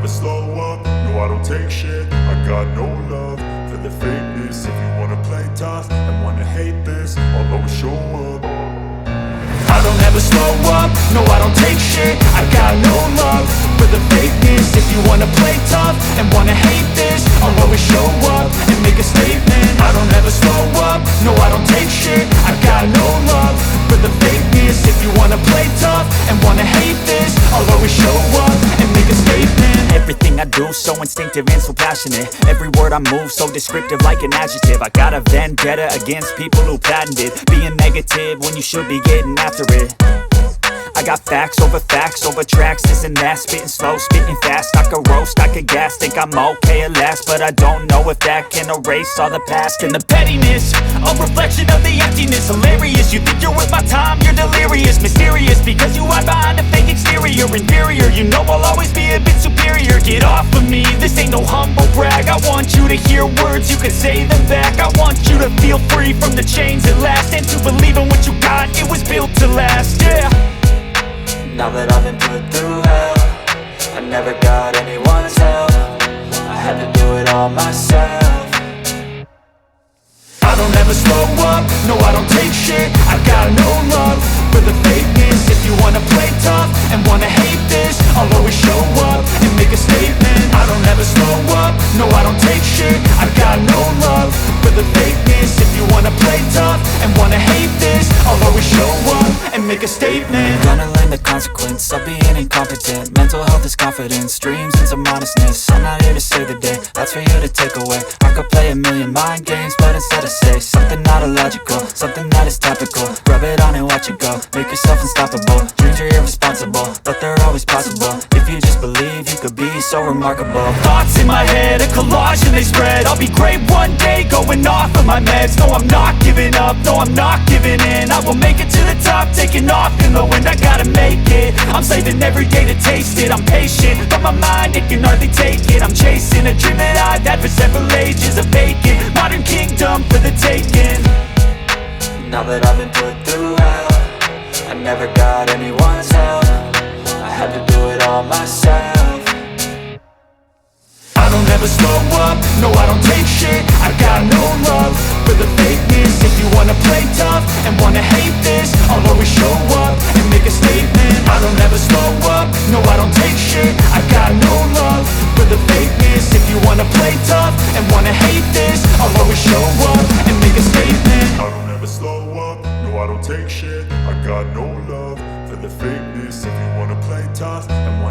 slow up, no I don't take shit. I got no love for the fakeness. If you wanna play tough and wanna hate this, I'll always show up. I don't ever slow up, no I don't take shit. I got no love for the fakeness. If you wanna play tough and wanna hate this, I'll always show up and make a statement. I don't ever slow up, no I don't take shit. I got no love for the fakeness. If you wanna play tough and wanna hate this, I'll always show up and make a statement. Everything I do so instinctive and so passionate. Every word I move so descriptive like an adjective. I got a vendetta against people who patented being negative when you should be getting after it. I got facts over tracks, this and that. Spitting slow, spitting fast. I could roast, I could gas. Think I'm okay at last, but I don't know if that can erase all the past. And the pettiness, a reflection of the emptiness. Hilarious, you think you're worth my time, you're delirious. Mysterious, because you hide behind a fake exterior. Inferior, you know I'll always be a bit superior. Get off of me, this ain't no humble brag. I want you to hear words, you can say them back. I want you to feel free from the chains at last, and to believe in what you got, it was built to last, yeah. Now that I've been put through hell, I never got anyone's help. I had to do it all myself. I don't ever slow up, no I don't take shit. I got no love for the fakeness. If you wanna play tough and wanna hate this, I'll always show up and make a statement. I don't ever slow up, no I don't take shit. I got no love for the fakeness. If you wanna play tough and wanna hate this, I'll always show up and make a statement. Gonna learn the consequence of being incompetent. Mental health is confidence, dreams and some honestness. I'm not here to save the day, that's for you to take away. I could play a million mind games, but instead I say something not illogical, something that is topical. Rub it on and watch it go, make yourself unstoppable. Dreams are irresponsible, but they're always possible. If you just believe, you could be so remarkable. Thoughts in my head, a collage and they spread. I'll be great one day, going off of my meds. No, I'm not giving up, no, I'm not giving in. I will make it to the top, taking off in the wind. I gotta make it, I'm saving every day to taste it. I'm patient, but my mind, it can hardly take it. I'm chasing a dream that I've had for several ages. A vacant, modern kingdom for the taking. Now that I've been put through hell, I never got anyone's help. I had to do it all myself. I don't ever slow up, no I don't take shit. I got no love for the fakeness. If you wanna play tough and wanna hate this, I'll always show up and make a statement. I don't ever slow up, no I don't take shit.